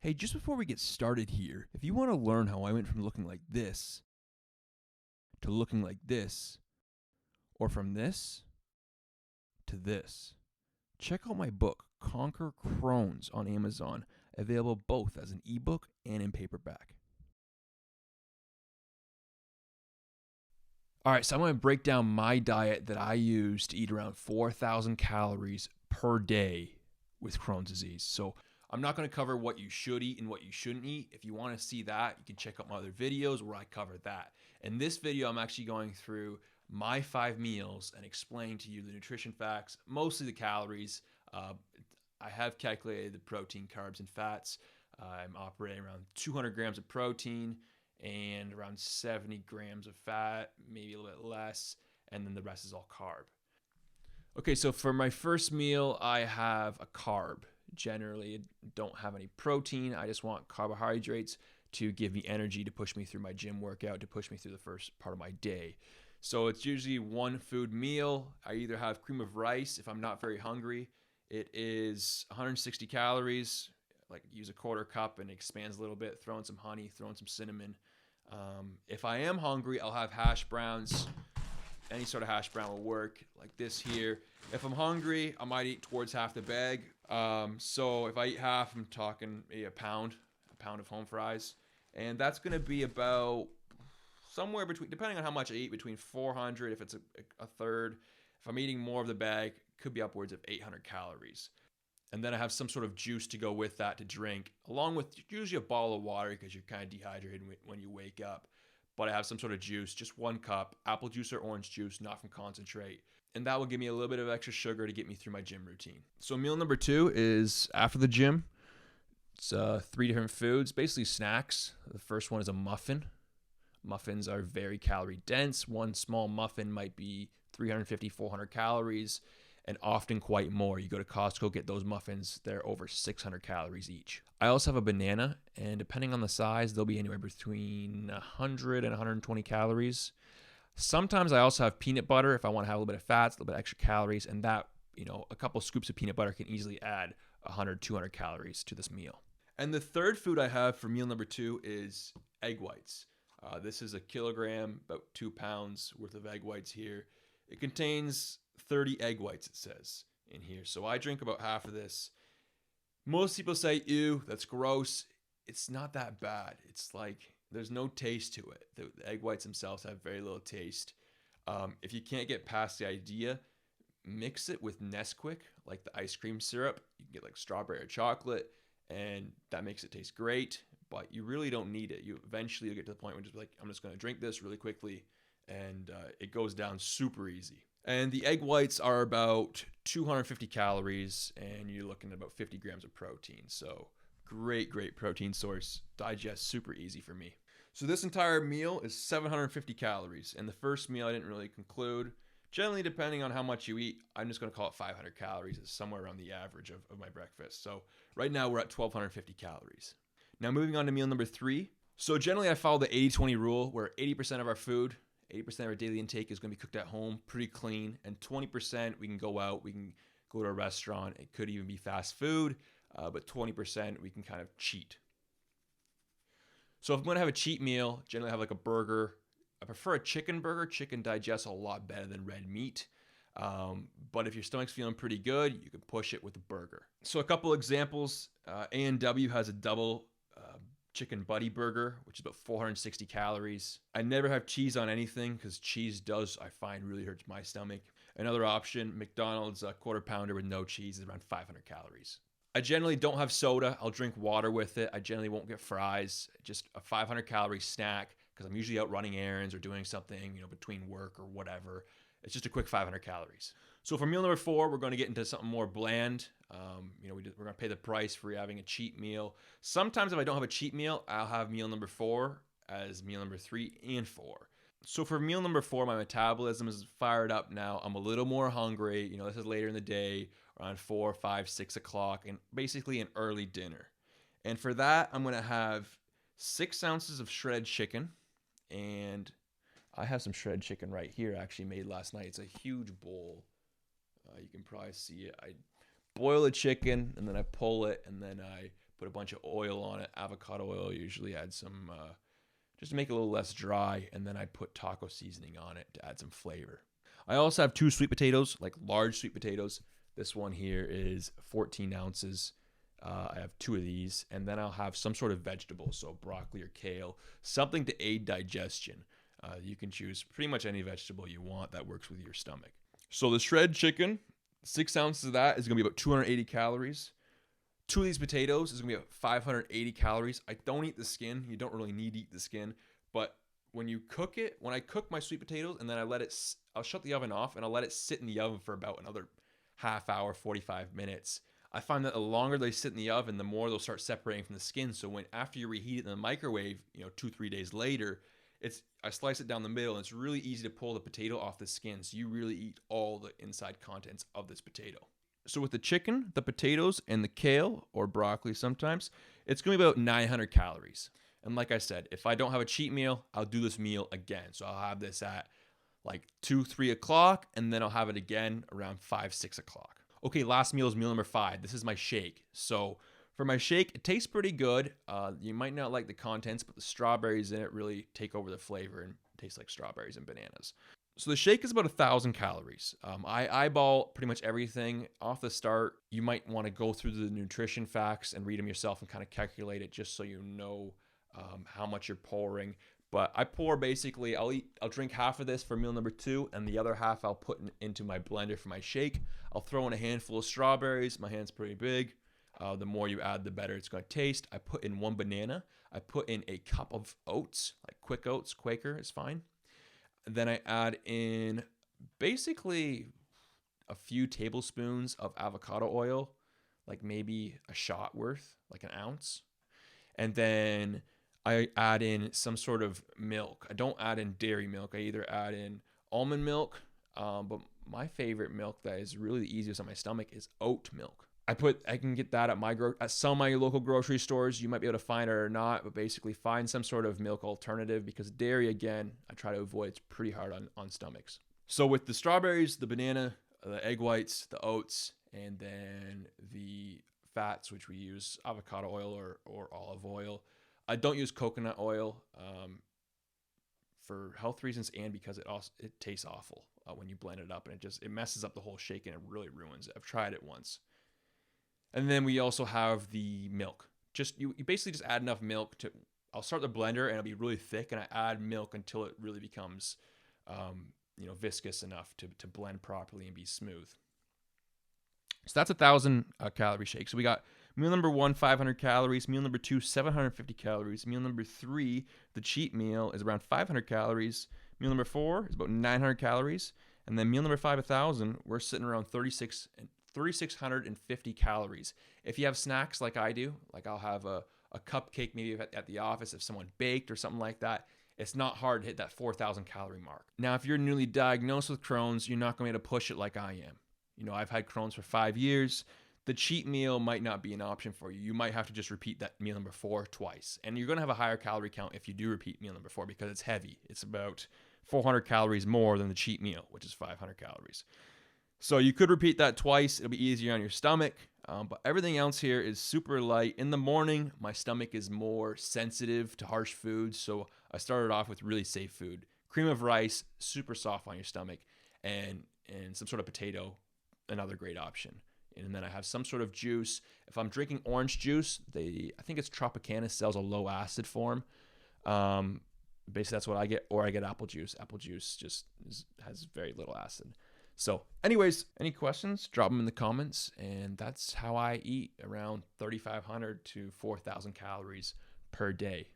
Hey, just before we get started here, if you want to learn how I went from looking like this to looking like this, or from this to this, check out my book, Conquer Crohn's, on Amazon, available both as an ebook and in paperback. All right, so I'm going to break down my diet that I use to eat around 4,000 calories per day with Crohn's disease. So I'm not going to cover what you should eat and what you shouldn't eat. If you want to see that, you can check out my other videos where I cover that. In this video, I'm actually going through my 5 meals and explain to you the nutrition facts, mostly the calories. I have calculated the protein, carbs, and fats. I'm operating around 200 grams of protein and around 70 grams of fat, maybe a little bit less, and then the rest is all carb. Okay, so for my first meal, I have a carb. Generally, I don't have any protein. I just want carbohydrates to give me energy to push me through my gym workout, to push me through the first part of my day. So it's usually one food meal. I either have cream of rice if I'm not very hungry. It is 160 calories. Like use a quarter cup and it expands a little bit. Throw in some honey, throw in some cinnamon. If I am hungry, I'll have hash browns. Any sort of hash brown will work, like this here. If I'm hungry, I might eat towards half the bag. So if I eat half, I'm talking maybe a pound of home fries. And that's going to be about somewhere between, depending on how much I eat, between 400 if it's a third. If I'm eating more of the bag, it could be upwards of 800 calories. And then I have some sort of juice to go with that to drink, along with usually a bottle of water because you're kind of dehydrated when you wake up. But I have some sort of juice, just 1 cup, apple juice or orange juice, not from concentrate. And that will give me a little bit of extra sugar to get me through my gym routine. So meal number 2 is after the gym. It's 3 different foods, basically snacks. The first one is a muffin. Muffins are very calorie dense. One small muffin might be 350, 400 calories. And often quite more. You go to Costco, get those muffins, they're over 600 calories each. I also have a banana, and depending on the size, they'll be anywhere between 100 and 120 calories. Sometimes I also have peanut butter if I want to have a little bit of fats, a little bit extra calories, and that, a couple scoops of peanut butter can easily add 100, 200 calories to this meal. And the third food I have for meal number 2 is egg whites. This is a kilogram, about 2 pounds worth of egg whites here. It contains 30 egg whites, it says in here. So I drink about half of this. Most people say, ew, that's gross. It's not that bad. It's like there's no taste to it. The egg whites themselves have very little taste. If you can't get past the idea, mix it with Nesquik, like the ice cream syrup. You can get like strawberry or chocolate, and that makes it taste great. But you really don't need it. Eventually you'll get to the point where I'm just going to drink this really quickly, and it goes down super easy. And the egg whites are about 250 calories, and you're looking at about 50 grams of protein. So great protein source. Digests super easy for me. So this entire meal is 750 calories. And the first meal I didn't really conclude. Generally, depending on how much you eat, I'm just going to call it 500 calories. It's somewhere around the average of my breakfast. So right now we're at 1,250 calories. Now moving on to meal number 3. So generally I follow the 80-20 rule, where 80% of our food, 80% of our daily intake is going to be cooked at home, pretty clean, and 20% we can go out, we can go to a restaurant, it could even be fast food, but 20% we can kind of cheat. So if I'm going to have a cheat meal, generally I have like a burger. I prefer a chicken burger. Chicken digests a lot better than red meat. But if your stomach's feeling pretty good, you can push it with a burger. So a couple examples, A&W has a double chicken buddy burger, which is about 460 calories. I never have cheese on anything because cheese I find really hurts my stomach. Another option, McDonald's quarter pounder with no cheese is around 500 calories. I generally don't have soda. I'll drink water with it. I generally won't get fries. Just a 500 calorie snack because I'm usually out running errands or doing something, between work or whatever. It's just a quick 500 calories. So for meal number 4, we're going to get into something more bland. We're going to pay the price for having a cheat meal. Sometimes if I don't have a cheat meal, I'll have meal number 4 as meal number 3 and 4. So for meal number 4, my metabolism is fired up now. I'm a little more hungry. This is later in the day, around 4, 5, 6 o'clock, and basically an early dinner. And for that, I'm going to have 6 ounces of shredded chicken, and I have some shredded chicken right here, actually made last night. It's a huge bowl. You can probably see it. I boil the chicken, and then I pull it, and then I put a bunch of oil on it. Avocado oil, usually add some, just to make it a little less dry. And then I put taco seasoning on it to add some flavor. I also have 2 sweet potatoes, like large sweet potatoes. This one here is 14 ounces. I have 2 of these, and then I'll have some sort of vegetable, so broccoli or kale, something to aid digestion. You can choose pretty much any vegetable you want that works with your stomach. So the shred chicken, 6 ounces of that is going to be about 280 calories. 2 of these potatoes is going to be about 580 calories. I don't eat the skin. You don't really need to eat the skin, but when you cook it, when I cook my sweet potatoes and then I'll shut the oven off and I'll let it sit in the oven for about another half hour, 45 minutes. I find that the longer they sit in the oven, the more they'll start separating from the skin. So after you reheat it in the microwave, 2-3 days later, I slice it down the middle and it's really easy to pull the potato off the skin. So you really eat all the inside contents of this potato. So with the chicken, the potatoes, and the kale or broccoli sometimes, it's going to be about 900 calories. And like I said, if I don't have a cheat meal, I'll do this meal again. So I'll have this at like 2-3 o'clock, and then I'll have it again around 5-6 o'clock. Okay, last meal is meal number 5. This is my shake. So for my shake, it tastes pretty good. You might not like the contents, but the strawberries in it really take over the flavor and taste like strawberries and bananas. So the shake is about 1,000 calories. I eyeball pretty much everything off the start. You might want to go through the nutrition facts and read them yourself and kind of calculate it just so you know how much you're pouring. But I pour basically, I'll drink half of this for meal number 2, and the other half I'll put into my blender for my shake. I'll throw in a handful of strawberries. My hand's pretty big. The more you add, the better it's going to taste. I put in 1 banana. I put in a cup of oats, like quick oats, Quaker is fine. And then I add in basically a few tablespoons of avocado oil, like maybe a shot worth, like an ounce. And then I add in some sort of milk. I don't add in dairy milk. I either add in almond milk, but my favorite milk that is really the easiest on my stomach is oat milk. I can get that at some of my local grocery stores. You might be able to find it or not, but basically find some sort of milk alternative, because dairy, again, I try to avoid. It's pretty hard on stomachs. So with the strawberries, the banana, the egg whites, the oats, and then the fats, which we use avocado oil or olive oil. I don't use coconut oil for health reasons, and because it tastes awful when you blend it up, and it messes up the whole shake and it really ruins it. I've tried it once. And then we also have the milk. You basically just add enough milk I'll start the blender and it'll be really thick, and I add milk until it really becomes viscous enough to blend properly and be smooth. So that's 1,000 calorie shake. So we got meal number 1, 500 calories. Meal number 2, 750 calories. Meal number 3, the cheat meal, is around 500 calories. Meal number 4 is about 900 calories. And then meal number 5, 1,000, we're sitting around 3,650 calories. If you have snacks like I do, like I'll have a cupcake maybe at the office if someone baked or something like that, it's not hard to hit that 4,000 calorie mark. Now, if you're newly diagnosed with Crohn's, you're not going to be able to push it like I am. I've had Crohn's for 5 years. The cheat meal might not be an option for you. You might have to just repeat that meal number 4 twice. And you're going to have a higher calorie count if you do repeat meal number 4, because it's heavy. It's about 400 calories more than the cheat meal, which is 500 calories. So you could repeat that twice. It'll be easier on your stomach. But everything else here is super light. In the morning, my stomach is more sensitive to harsh foods. So I started off with really safe food. Cream of rice, super soft on your stomach, and some sort of potato, another great option. And then I have some sort of juice. If I'm drinking orange juice, I think it's Tropicana sells a low acid form. Basically, that's what I get, or I get apple juice. Apple juice just has very little acid. So anyways, any questions, drop them in the comments. And that's how I eat, around 3,500 to 4,000 calories per day.